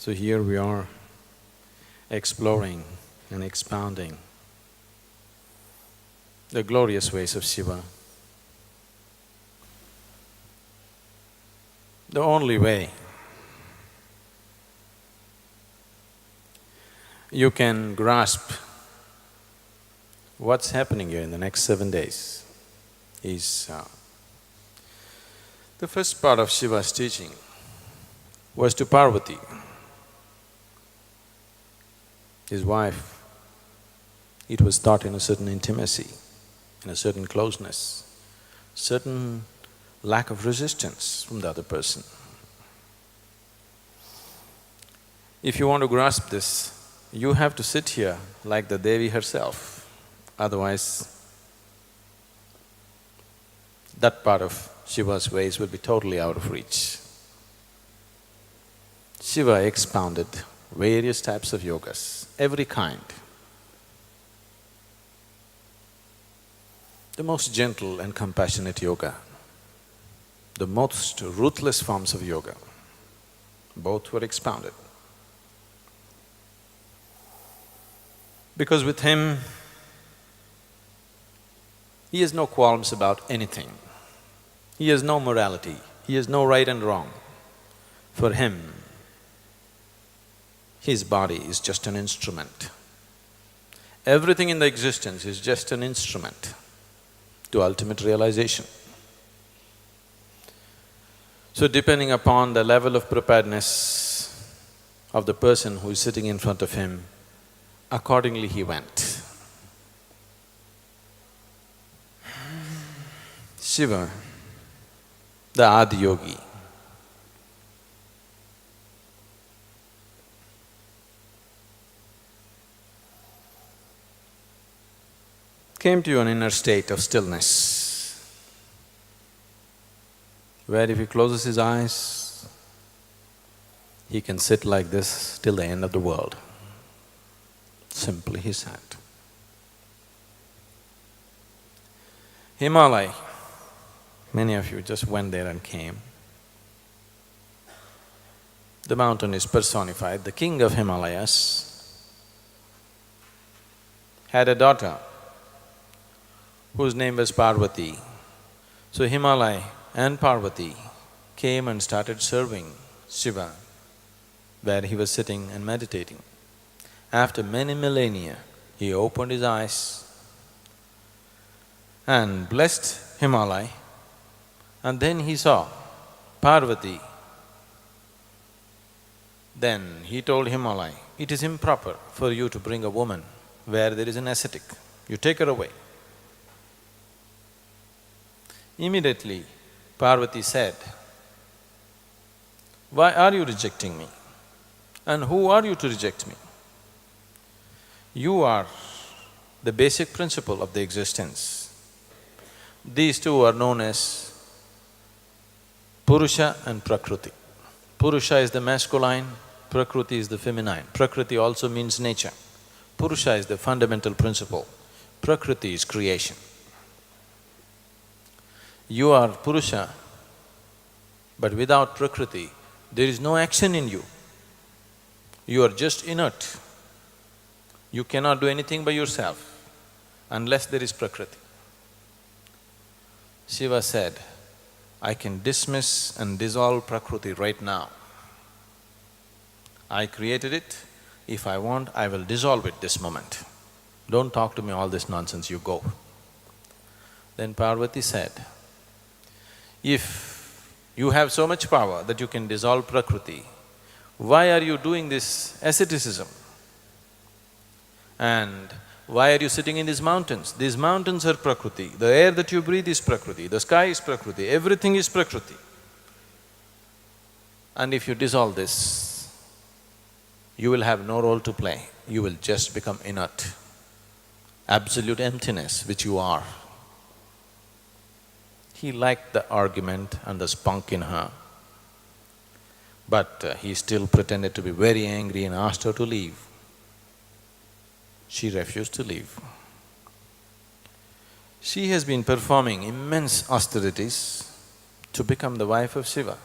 So here we are exploring and expounding the glorious ways of Shiva. The only way you can grasp what's happening here in the next 7 days is the first part of Shiva's teaching was to Parvati, his wife. It was taught in a certain intimacy, in a certain closeness, certain lack of resistance from the other person. If you want to grasp this, you have to sit here like the Devi herself, otherwise that part of Shiva's ways will be totally out of reach. Shiva expounded various types of yogas, every kind. The most gentle and compassionate yoga, the most ruthless forms of yoga, both were expounded. Because with him, he has no qualms about anything. He has no morality, he has no right and wrong. For him, his body is just an instrument. Everything in the existence is just an instrument to ultimate realization. So depending upon the level of preparedness of the person who is sitting in front of him, accordingly he went. Shiva, the Adi Yogi, came to an inner state of stillness, where if he closes his eyes, he can sit like this till the end of the world. Simply he sat. Himalaya, many of you just went there and came. The mountain is personified. The king of Himalayas had a daughter whose name was Parvati. So Himalaya and Parvati came and started serving Shiva where he was sitting and meditating. After many millennia, he opened his eyes and blessed Himalaya, and then he saw Parvati. Then he told Himalaya, it is improper for you to bring a woman where there is an ascetic, you take her away. Immediately, Parvati said, why are you rejecting me? And who are you to reject me? You are the basic principle of the existence. These two are known as Purusha and Prakriti. Purusha is the masculine, Prakriti is the feminine. Prakriti also means nature. Purusha is the fundamental principle, Prakriti is creation. You are Purusha, but without Prakriti, there is no action in you. You are just inert. You cannot do anything by yourself unless there is Prakriti. Shiva said, I can dismiss and dissolve Prakriti right now. I created it, if I want, I will dissolve it this moment. Don't talk to me all this nonsense, you go. Then Parvati said, if you have so much power that you can dissolve Prakriti, why are you doing this asceticism? And why are you sitting in these mountains? These mountains are Prakriti, the air that you breathe is Prakriti, the sky is Prakriti, everything is Prakriti. And if you dissolve this, you will have no role to play, you will just become inert, absolute emptiness which you are. He liked the argument and the spunk in her, but he still pretended to be very angry and asked her to leave. She refused to leave. She has been performing immense austerities to become the wife of Shiva.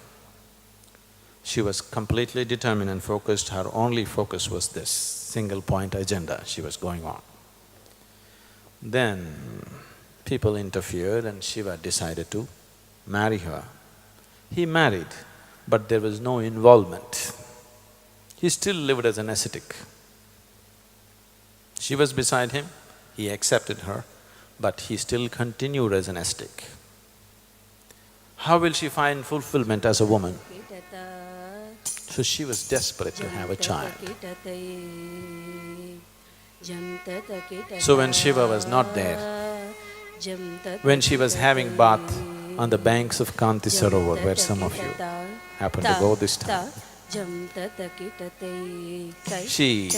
She was completely determined and focused. Her only focus was this single point agenda she was going on. Then people interfered and Shiva decided to marry her. He married, but there was no involvement. He still lived as an ascetic. She was beside him, he accepted her, but he still continued as an ascetic. How will she find fulfillment as a woman? So she was desperate to have a child. So when Shiva was not there, when she was having bath on the banks of Kanti Sarovar, where some of you happen to go this time, she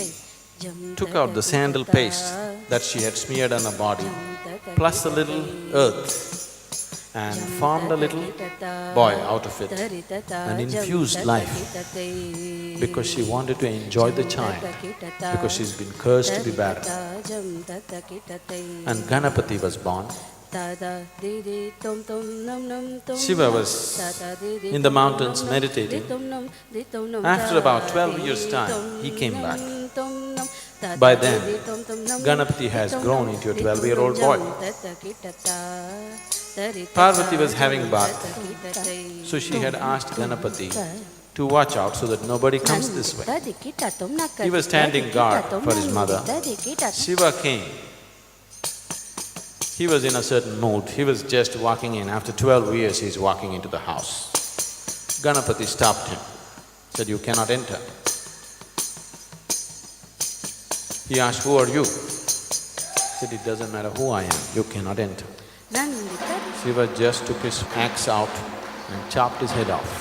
took out the sandal paste that she had smeared on her body, plus a little earth, and formed a little boy out of it and infused life because she wanted to enjoy the child, because she's been cursed to be barren. And Ganapati was born. Shiva was in the mountains meditating. After about 12 years' time, he came back. By then, Ganapati has grown into a 12-year-old boy. Parvati was having bath, so she had asked Ganapati to watch out so that nobody comes this way. He was standing guard for his mother. Shiva came. He was in a certain mood, he was just walking in. After 12 years, he's walking into the house. Ganapati stopped him, said, "You cannot enter." He asked, "Who are you?" He said, "It doesn't matter who I am, you cannot enter." Shiva just took his axe out and chopped his head off.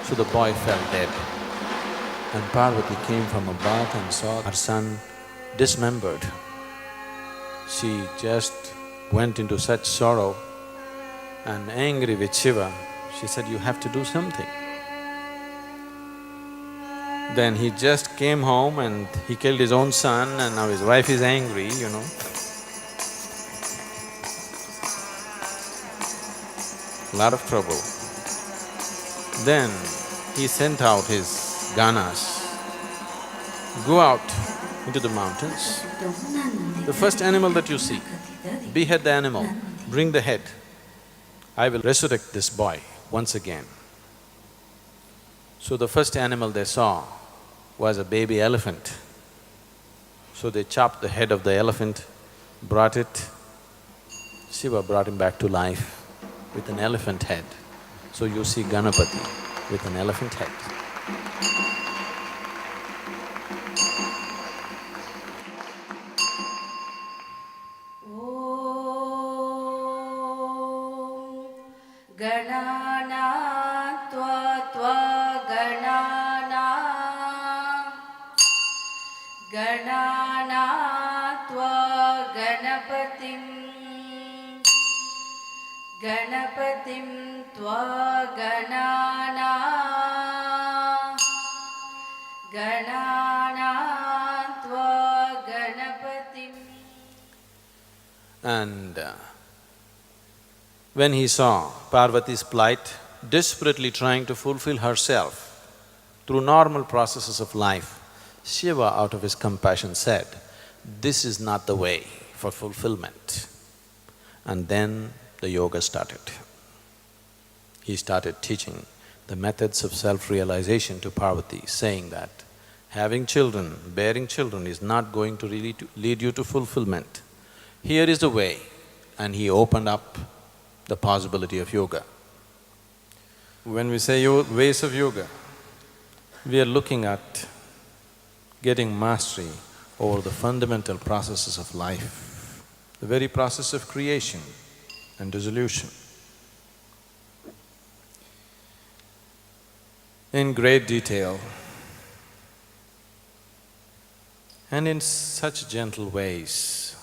So the boy fell dead. And Parvati came from a bath and saw her son dismembered. She just went into such sorrow and angry with Shiva, she said, "You have to do something." Then he just came home and he killed his own son and now his wife is angry, you know. Lot of trouble. Then he sent out his ganas, "Go out into the mountains. The first animal that you see, behead the animal, bring the head. I will resurrect this boy once again." So the first animal they saw was a baby elephant. So they chopped the head of the elephant, brought it. Shiva brought him back to life with an elephant head. So you see Ganapati with an elephant head. गणपतिं त्वा गणाना त्वा गणपतिं. And when he saw Parvati's plight, desperately trying to fulfill herself through normal processes of life, Shiva, out of his compassion, said, "This is not the way for fulfillment." And then the yoga started. He started teaching the methods of self-realization to Parvati, saying that having children, bearing children is not going to really lead you to fulfillment. Here is the way, and he opened up the possibility of yoga. When we say ways of yoga, we are looking at getting mastery over the fundamental processes of life, the very process of creation and dissolution. In great detail and in such gentle ways,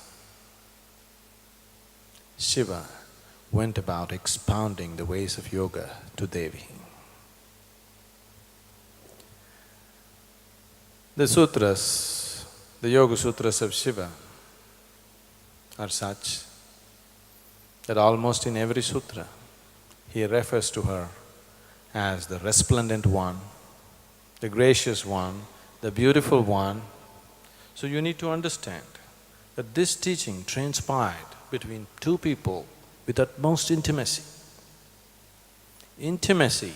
Shiva went about expounding the ways of yoga to Devi. The sutras, the yoga sutras of Shiva are such that almost in every sutra, he refers to her as the resplendent one, the gracious one, the beautiful one. So you need to understand that this teaching transpired between two people with utmost intimacy. Intimacy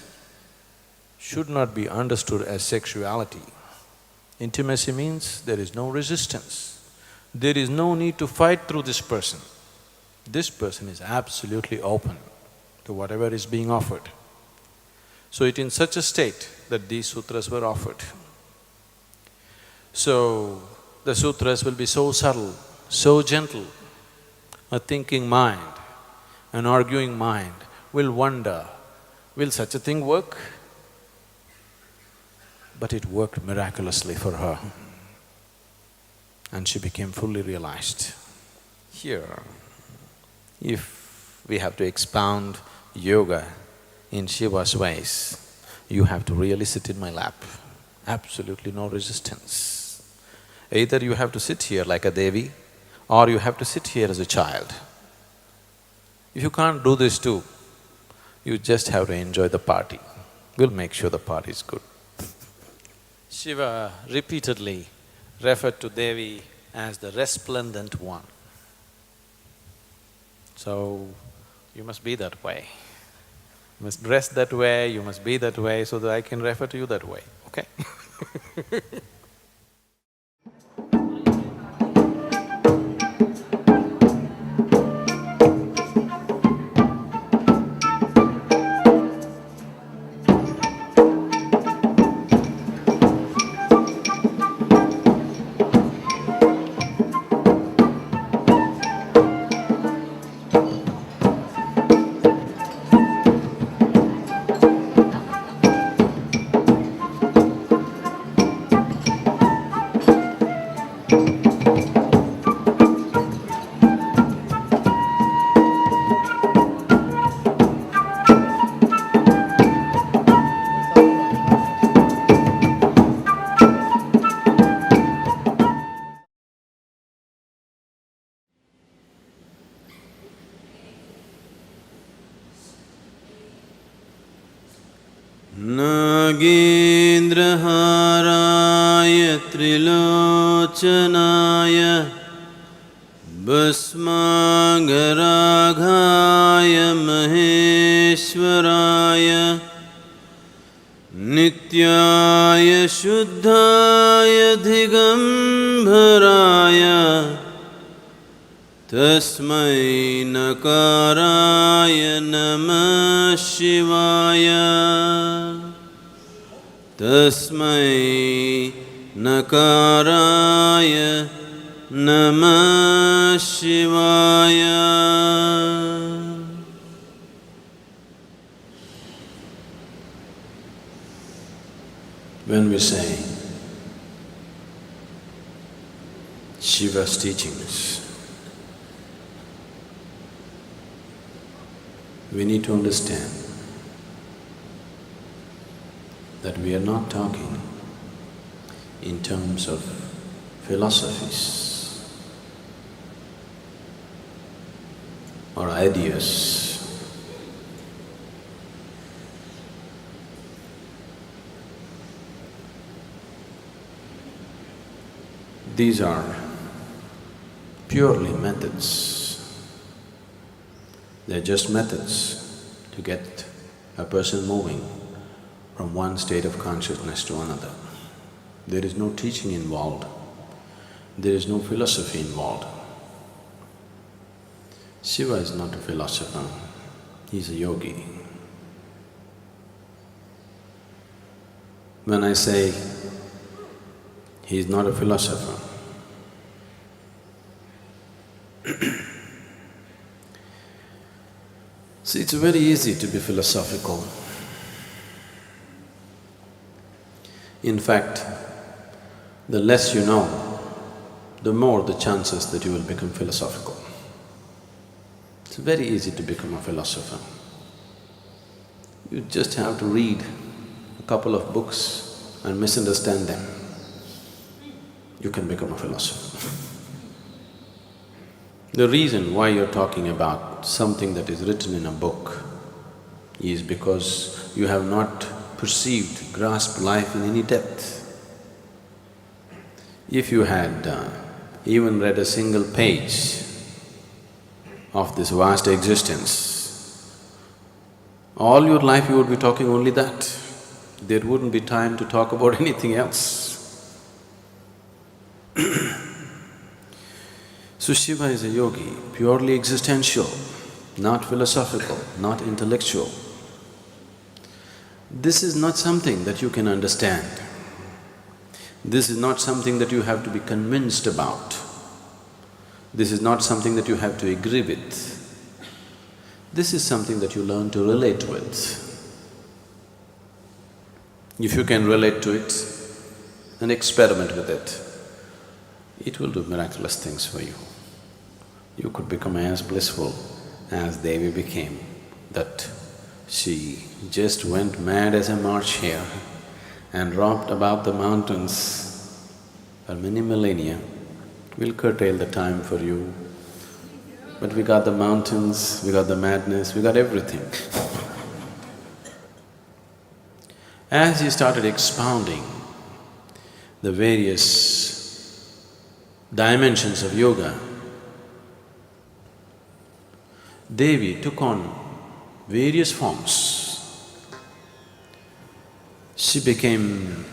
should not be understood as sexuality. Intimacy means there is no resistance. There is no need to fight through this person. This person is absolutely open to whatever is being offered. So it in such a state that these sutras were offered. So the sutras will be so subtle, so gentle. A thinking mind, an arguing mind will wonder, will such a thing work? But it worked miraculously for her, and she became fully realized. Here, if we have to expound yoga in Shiva's ways, you have to really sit in my lap, absolutely no resistance. Either you have to sit here like a Devi, or you have to sit here as a child. If you can't do this too, you just have to enjoy the party. We'll make sure the party is good. Shiva repeatedly referred to Devi as the resplendent one. So, you must be that way. You must dress that way, you must be that way so that I can refer to you that way, okay? नागेन्द्रहाराय त्रिलोचनाय भस्माङ्गरागाय महेश्वराय नित्याय शुद्धाय दिगम्बराय तस्मै नकाराय नमः शिवाय तस्मै नकाराय नमः शिवाय। When we say Shiva's teachings, we need to understand that we are not talking in terms of philosophies or ideas. These are purely methods. They're just methods to get a person moving from one state of consciousness to another. There is no teaching involved, there is no philosophy involved. Shiva is not a philosopher, he's a yogi. When I say he's not a philosopher, see, it's very easy to be philosophical. In fact, the less you know, the more the chances that you will become philosophical. It's very easy to become a philosopher. You just have to read a couple of books and misunderstand them. You can become a philosopher. The reason why you're talking about something that is written in a book is because you have not perceived, grasped life in any depth. If you had even read a single page of this vast existence, all your life you would be talking only that. There wouldn't be time to talk about anything else. So Shiva is a yogi, purely existential, not philosophical, not intellectual. This is not something that you can understand. This is not something that you have to be convinced about. This is not something that you have to agree with. This is something that you learn to relate with. If you can relate to it and experiment with it will do miraculous things for you. You could become as blissful as Devi became, that she just went mad as a March hare and romped about the mountains for many millennia. We'll curtail the time for you, but we got the mountains, we got the madness, we got everything. As he started expounding the various dimensions of yoga, Devi took on various forms. She became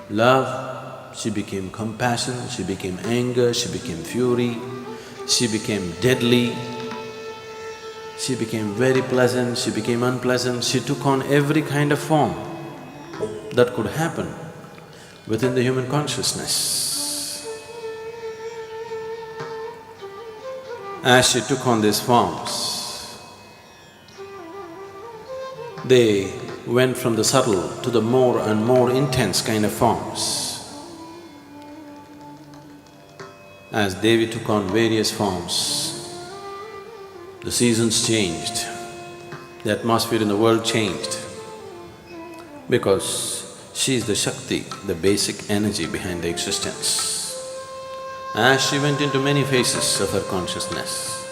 love, she became compassion, she became anger, she became fury, she became deadly, she became very pleasant, she became unpleasant, she took on every kind of form that could happen within the human consciousness. As she took on these forms, they went from the subtle to the more and more intense kind of forms. As Devi took on various forms, the seasons changed, the atmosphere in the world changed, because she is the Shakti, the basic energy behind the existence. As she went into many phases of her consciousness,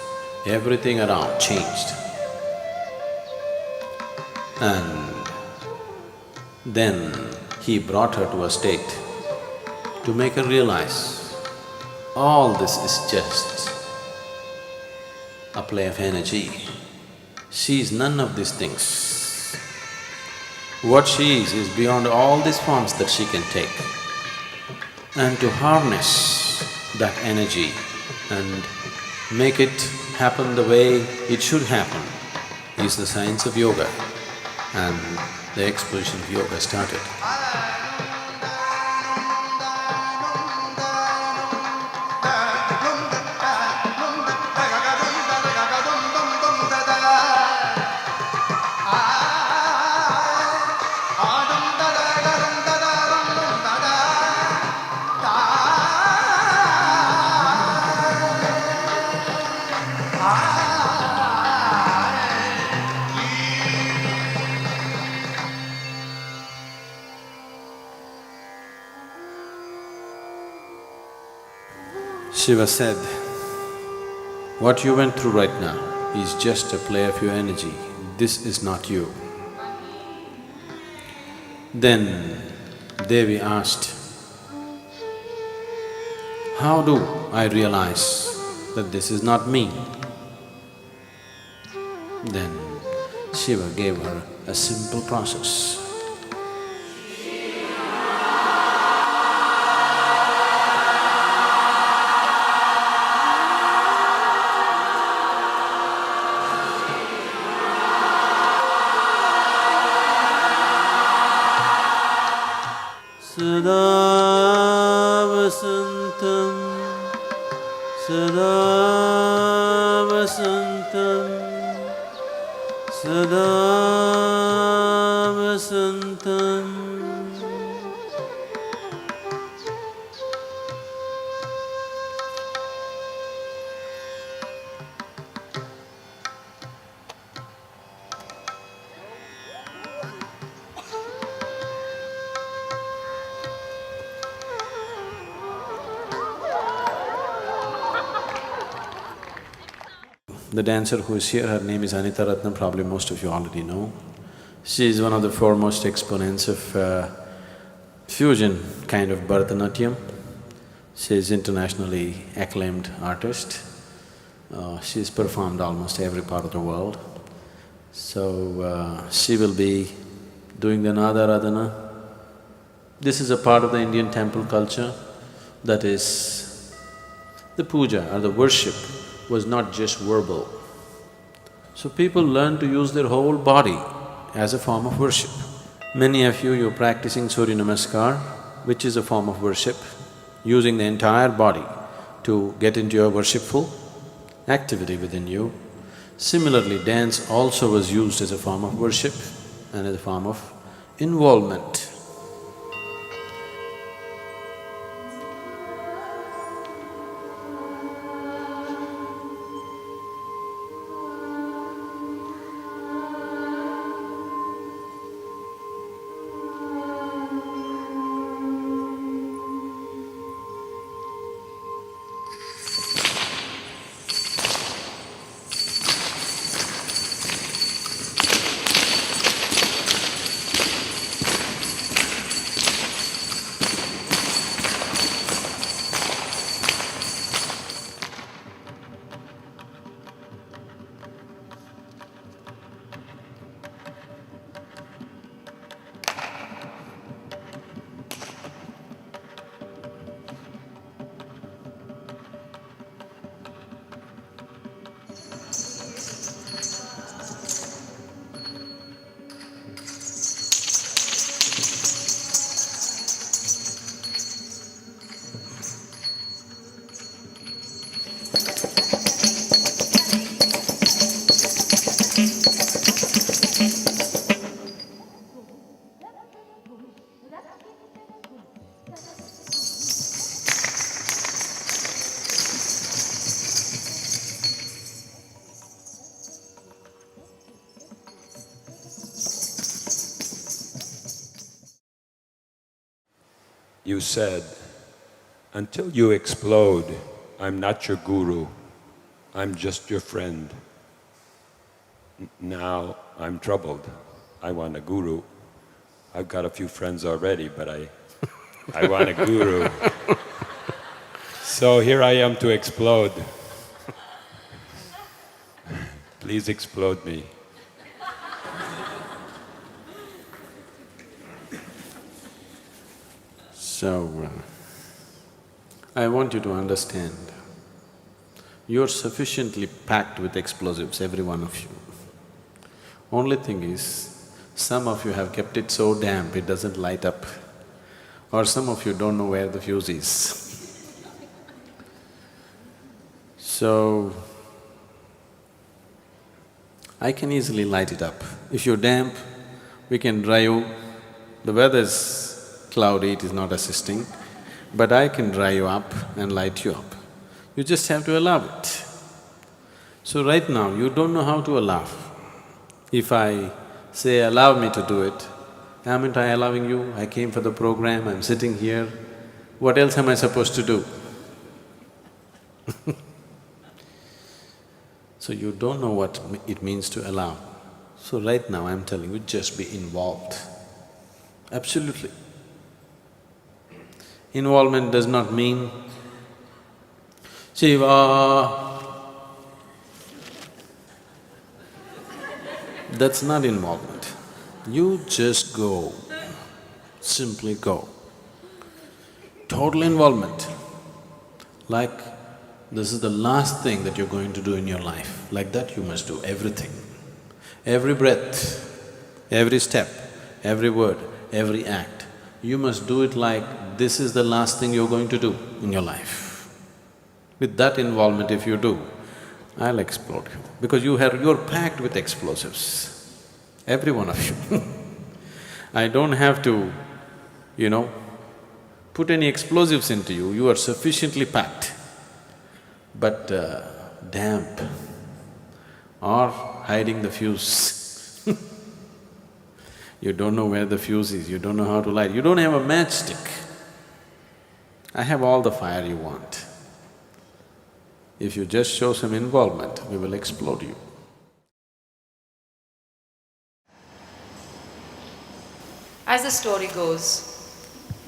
everything around changed. And then he brought her to a state to make her realize all this is just a play of energy. She is none of these things. What she is beyond all these forms that she can take. And to harness that energy and make it happen the way it should happen is the science of yoga. And the explosion of yoga started. Shiva said, what you went through right now is just a play of your energy, this is not you. Then Devi asked, how do I realize that this is not me? Then Shiva gave her a simple process. Sada vasantam, sada vasantam, sada vasantam. The dancer who is here, her name is Nataraja, probably most of you already know. She is one of the foremost exponents of fusion kind of Bharatanatyam. She is internationally acclaimed artist. She's performed almost every part of the world. So, she will be doing the Nataraja. This is a part of the Indian temple culture, that is, the puja or the worship was not just verbal. So people learn to use their whole body as a form of worship. Many of you, you're practicing Surya Namaskar, which is a form of worship, using the entire body to get into your worshipful activity within you. Similarly, dance also was used as a form of worship and as a form of involvement. You said, until you explode, I'm not your guru, I'm just your friend. Now I'm troubled. I want a guru. I've got a few friends already, but I want a guru. So here I am to explode. Please explode me. So, I want you to understand, you're sufficiently packed with explosives, every one of you. Only thing is, some of you have kept it so damp it doesn't light up, or some of you don't know where the fuse is. So, I can easily light it up. If you're damp, we can dry you. The weather's cloudy, it is not assisting, but I can dry you up and light you up. You just have to allow it. So right now, you don't know how to allow. If I say, allow me to do it, haven't I allowing you? I came for the program, I'm sitting here, what else am I supposed to do? So you don't know what it means to allow. So right now I'm telling you, just be involved. Absolutely. Involvement does not mean, Shiva. That's not involvement. You just go, simply go. Total involvement. Like, this is the last thing that you're going to do in your life. Like that you must do everything. Every breath, every step, every word, every act. You must do it like this is the last thing you're going to do in your life. With that involvement if you do, I'll explode you. Because you're packed with explosives, every one of you. I don't have to, put any explosives into you, you are sufficiently packed. But damp or hiding the fuse. You don't know where the fuse is, you don't know how to light, you don't have a matchstick. I have all the fire you want. If you just show some involvement, we will explode you. As the story goes,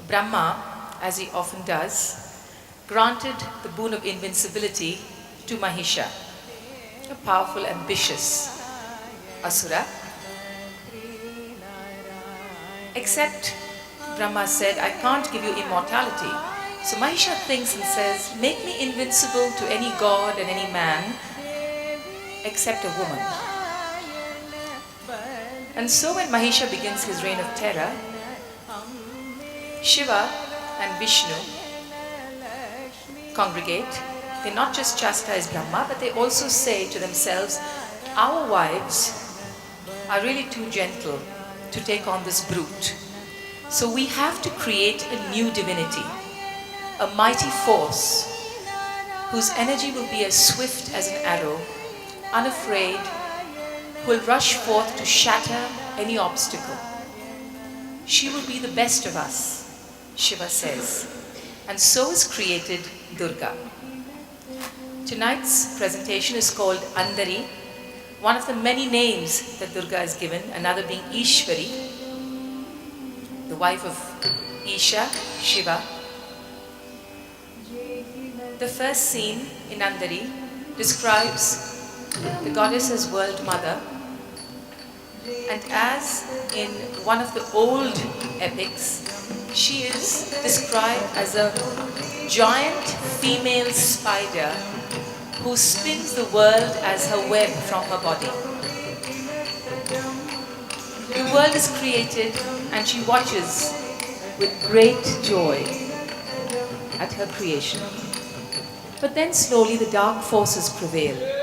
Brahma, as he often does, granted the boon of invincibility to Mahisha, a powerful, ambitious asura. Except Brahma said, I can't give you immortality. So Mahisha thinks and says, make me invincible to any god and any man except a woman. And so when Mahisha begins his reign of terror, Shiva and Vishnu congregate. They not just chastise Brahma, but they also say to themselves, our wives are really too gentle to take on this brute. So we have to create a new divinity, a mighty force whose energy will be as swift as an arrow, unafraid, who will rush forth to shatter any obstacle. She will be the best of us, Shiva says. And so is created Durga. Tonight's presentation is called Andari, one of the many names that Durga is given, another being Ishvari, the wife of Isha, Shiva. The first scene in Andari describes the goddess as world mother, and as in one of the old epics, she is described as a giant female spider who spins the world as her web from her body. The world is created and she watches with great joy at her creation. But then slowly the dark forces prevail.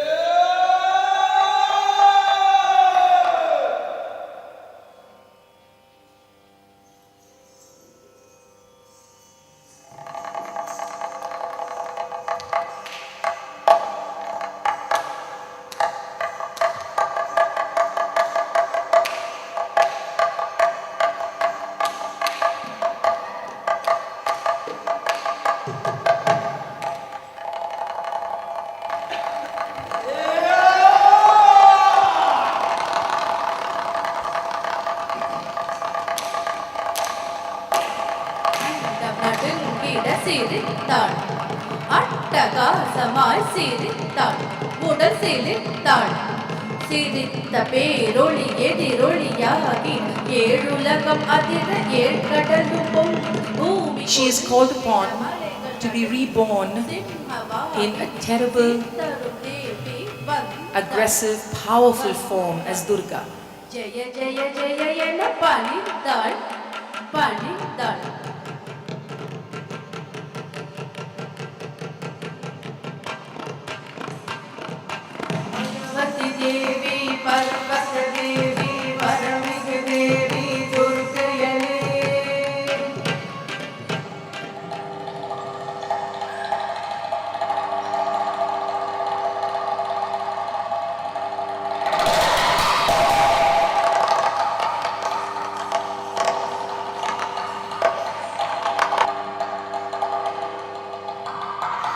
She is called upon to be reborn in a terrible, aggressive, powerful form as Durga.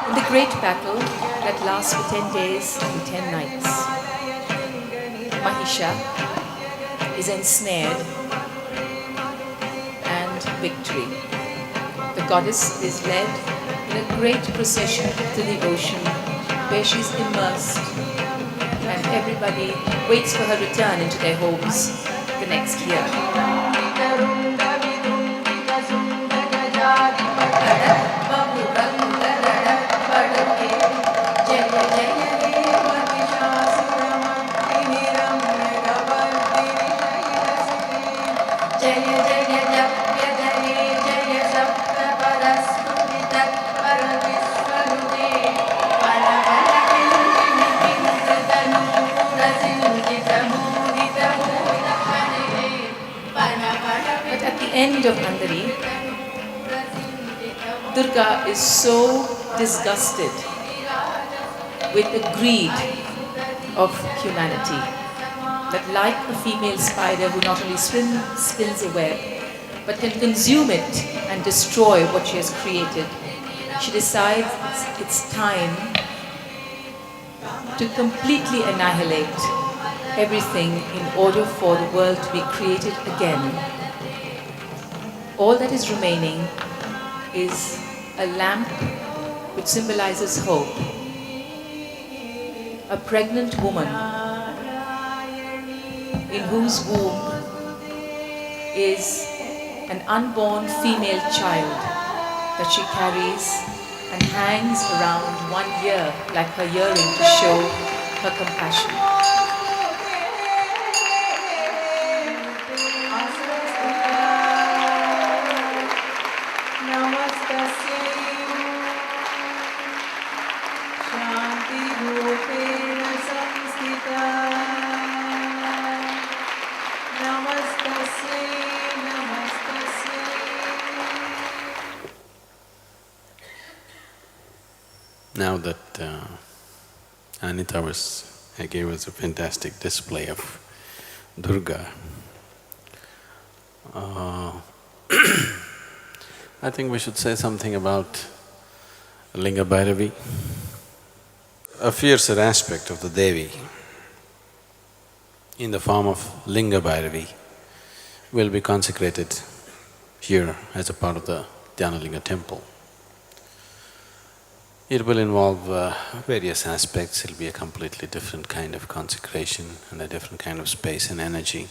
In the great battle that lasts for 10 days and 10 nights, Mahisha is ensnared and victory. The goddess is led in a great procession to the ocean where she is immersed, and everybody waits for her return into their homes the next year. End of Andari, Durga is so disgusted with the greed of humanity that, like a female spider who not only spins a web but can consume it and destroy what she has created, she decides it's time to completely annihilate everything in order for the world to be created again. all that is remaining is a lamp which symbolizes hope. A pregnant woman in whose womb is an unborn female child that she carries and hangs around one ear like her earring to show her compassion. Now that Anita gave us a fantastic display of Durga, I think we should say something about Linga Bhairavi. A fiercer aspect of the Devi in the form of Linga Bhairavi will be consecrated here as a part of the Dhyanalinga temple. It will involve various aspects, it'll be a completely different kind of consecration and a different kind of space and energy.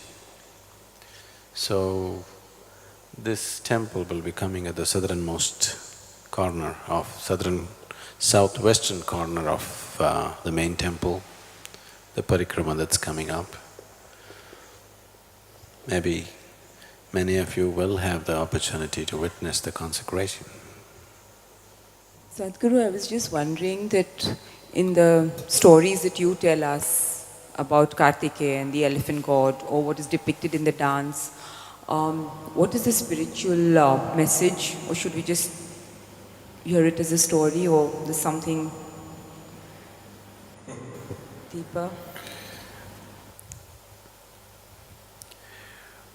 So, this temple will be coming at the southernmost corner of… southwestern corner of the main temple, the parikrama that's coming up. Maybe many of you will have the opportunity to witness the consecration. Sadhguru, I was just wondering that in the stories that you tell us about Kartikeya and the elephant god, or what is depicted in the dance, what is the spiritual message, or should we just hear it as a story, or there's something deeper?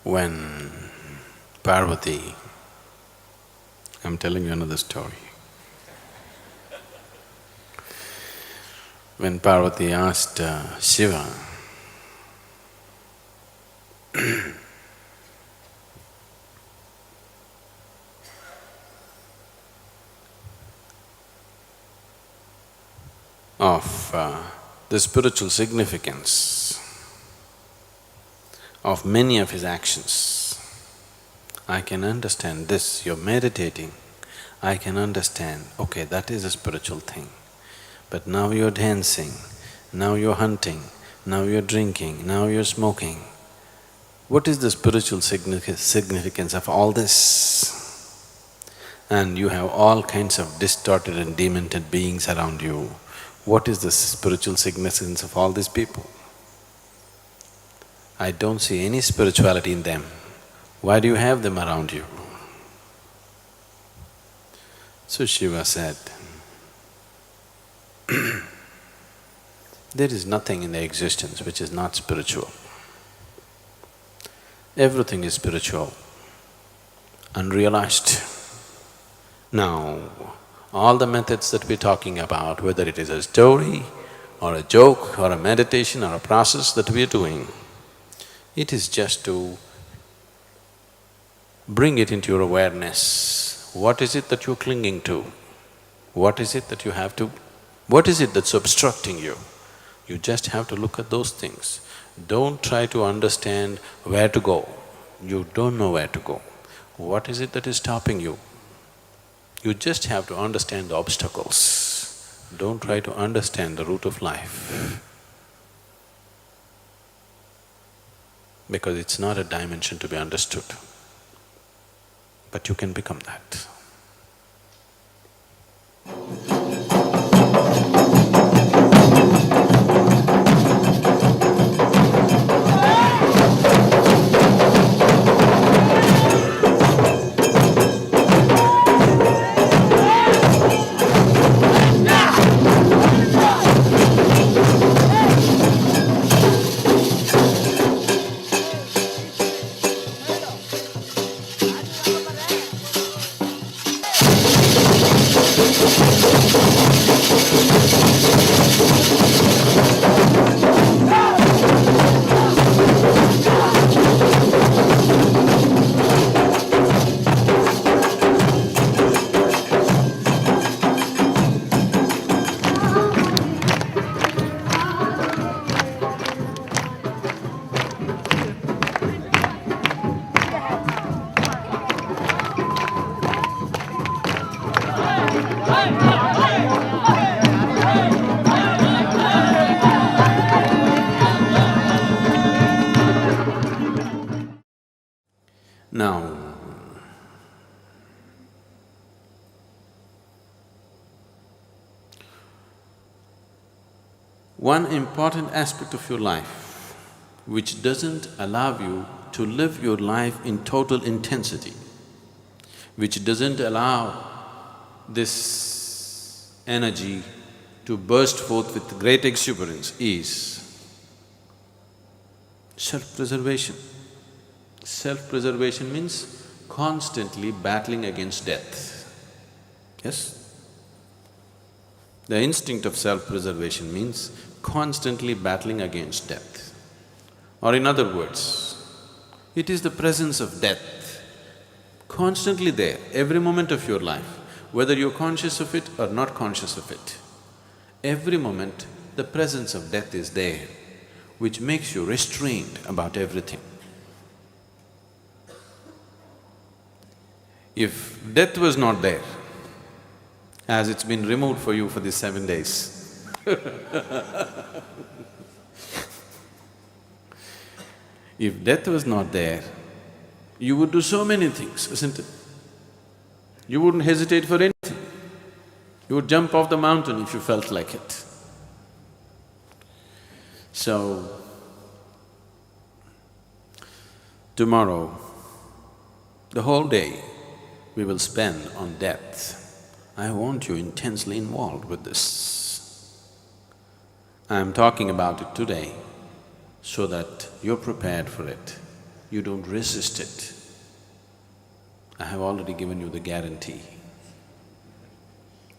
When Parvati… I'm telling you another story. When Parvati asked Shiva, of the spiritual significance of many of his actions, I can understand this, you're meditating, I can understand, okay, that is a spiritual thing. But now you're dancing, now you're hunting, now you're drinking, now you're smoking. What is the spiritual significance of all this? And you have all kinds of distorted and demented beings around you. What is the spiritual significance of all these people? I don't see any spirituality in them. Why do you have them around you? So Shiva said, there is nothing in the existence which is not spiritual. Everything is spiritual, unrealized. Now, all the methods that we're talking about, whether it is a story or a joke or a meditation or a process that we're doing, it is just to bring it into your awareness. What is it that you're clinging to? What is it that you have to… what is it that's obstructing you? You just have to look at those things. Don't try to understand where to go. You don't know where to go. What is it that is stopping you? You just have to understand the obstacles. Don't try to understand the root of life. Because it's not a dimension to be understood. But you can become that. Now, one important aspect of your life which doesn't allow you to live your life in total intensity, which doesn't allow this energy to burst forth with great exuberance is self-preservation. Self-preservation means constantly battling against death, yes? The instinct of self-preservation means constantly battling against death. Or in other words, it is the presence of death constantly there, every moment of your life, whether you're conscious of it or not conscious of it. Every moment, the presence of death is there, which makes you restrained about everything. If death was not there, as it's been removed for you for these 7 days, if death was not there, you would do so many things, isn't it? You wouldn't hesitate for anything. You would jump off the mountain if you felt like it. So, tomorrow, the whole day we will spend on death. I want you intensely involved with this. I am talking about it today so that you're prepared for it, you don't resist it. I have already given you the guarantee.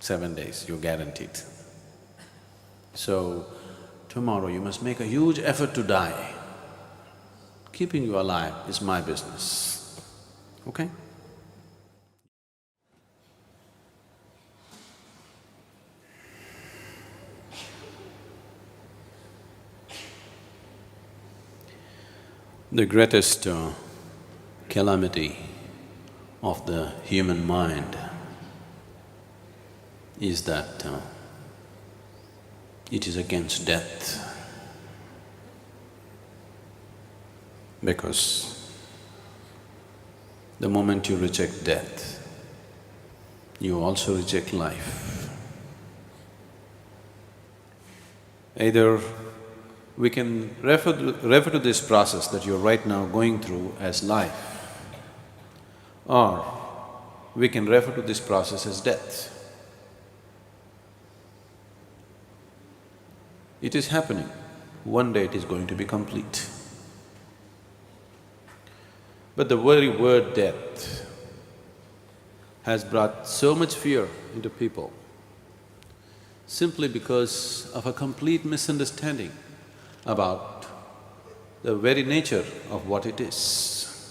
7 days, you're guaranteed. So, tomorrow you must make a huge effort to die. Keeping you alive is my business, okay? The greatest calamity of the human mind is that it is against death. Because the moment you reject death, you also reject life. Either we can refer to this process that you're right now going through as life, or we can refer to this process as death. It is happening. One day it is going to be complete. But the very word death has brought so much fear into people simply because of a complete misunderstanding about the very nature of what it is.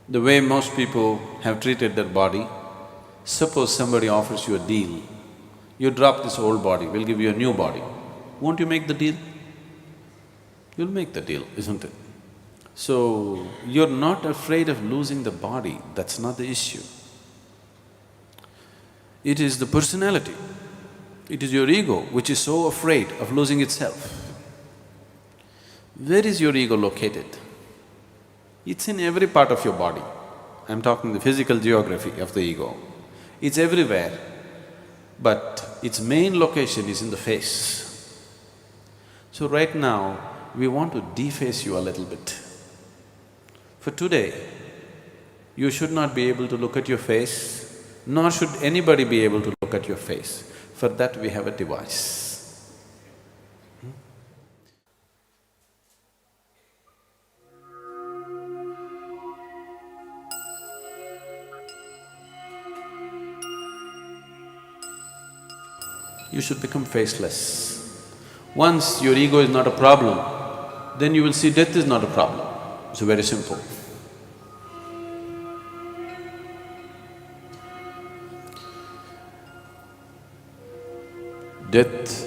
The way most people have treated their body, suppose somebody offers you a deal, you drop this old body, we'll give you a new body. Won't you make the deal? You'll make the deal, isn't it? So, you're not afraid of losing the body, that's not the issue. It is the personality, it is your ego which is so afraid of losing itself. Where is your ego located? It's in every part of your body. I'm talking the physical geography of the ego. It's everywhere, but its main location is in the face. So right now, we want to deface you a little bit. For today, you should not be able to look at your face, nor should anybody be able to look at your face. For that we have a device. You should become faceless. Once your ego is not a problem, then you will see death is not a problem. It's very simple. Death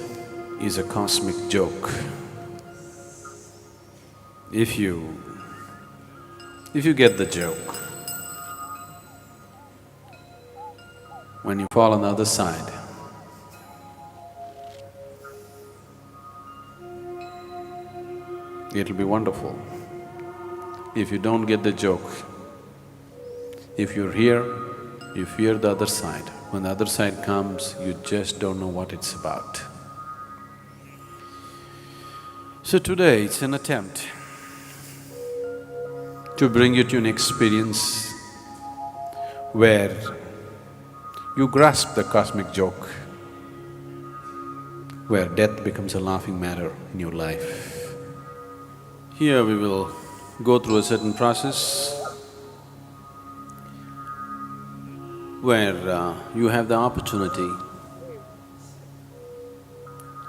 is a cosmic joke. If you get the joke, when you fall on the other side, it'll be wonderful. if you don't get the joke. If you're here, you fear the other side. When the other side comes, you just don't know what it's about. So today it's an attempt to bring you to an experience where you grasp the cosmic joke, where death becomes a laughing matter in your life. Here we will go through a certain process where you have the opportunity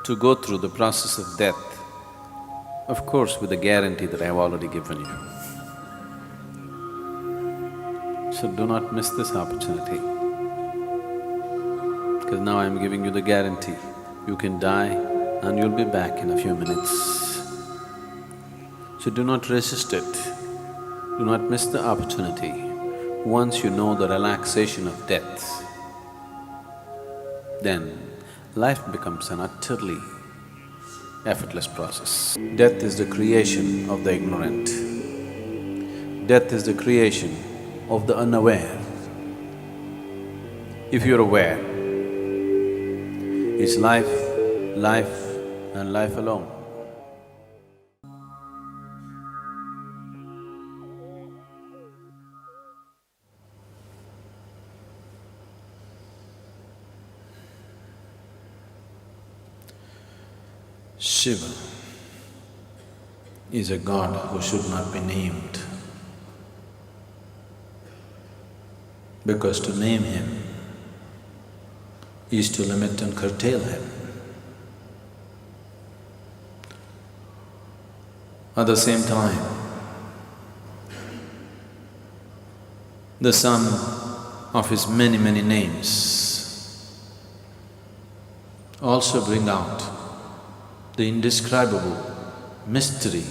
to go through the process of death, of course with the guarantee that I have already given you. So do not miss this opportunity, because now I am giving you the guarantee. You can die and you'll be back in a few minutes. So do not resist it, do not miss the opportunity. Once you know the relaxation of death, then life becomes an utterly effortless process. Death is the creation of the ignorant. Death is the creation of the unaware. If you're aware, it's life, life and life alone. Shiva is a god who should not be named, because to name him is to limit and curtail him. At the same time, the sum of his many, many names also bring out the indescribable mystery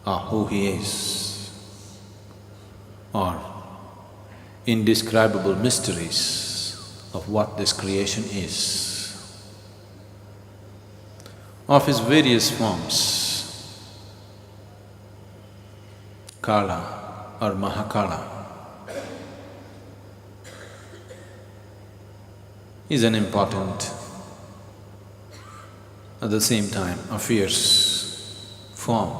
of who he is, or indescribable mysteries of what this creation is. Of his various forms, Kala or Mahakala is an important, at the same time a fierce form.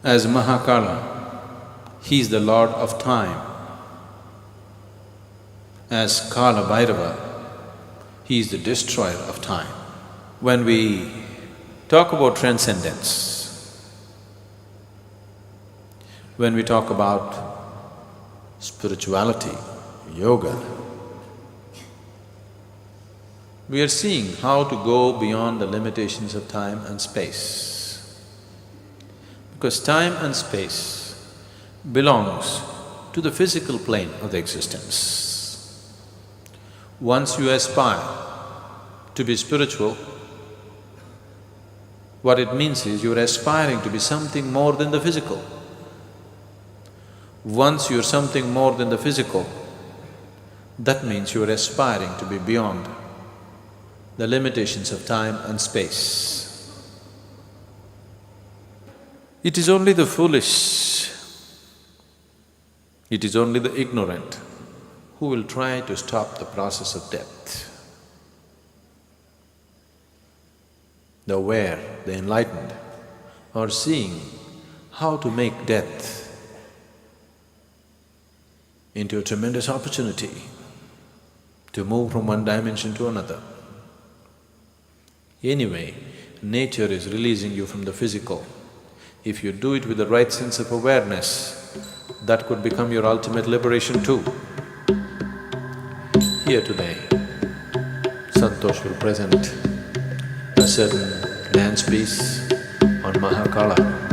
As Mahakala, he is the lord of time. As Kala Bhairava, he is the destroyer of time. When we talk about transcendence, when we talk about spirituality, yoga, we are seeing how to go beyond the limitations of time and space. Because time and space belongs to the physical plane of the existence. Once you aspire to be spiritual, what it means is you're aspiring to be something more than the physical. Once you're something more than the physical, that means you're aspiring to be beyond the limitations of time and space. It is only the foolish, it is only the ignorant who will try to stop the process of death. The aware, the enlightened are seeing how to make death into a tremendous opportunity to move from one dimension to another. Anyway, nature is releasing you from the physical. If you do it with the right sense of awareness, that could become your ultimate liberation too. Here today, Santosh will present a certain dance piece on Mahakala.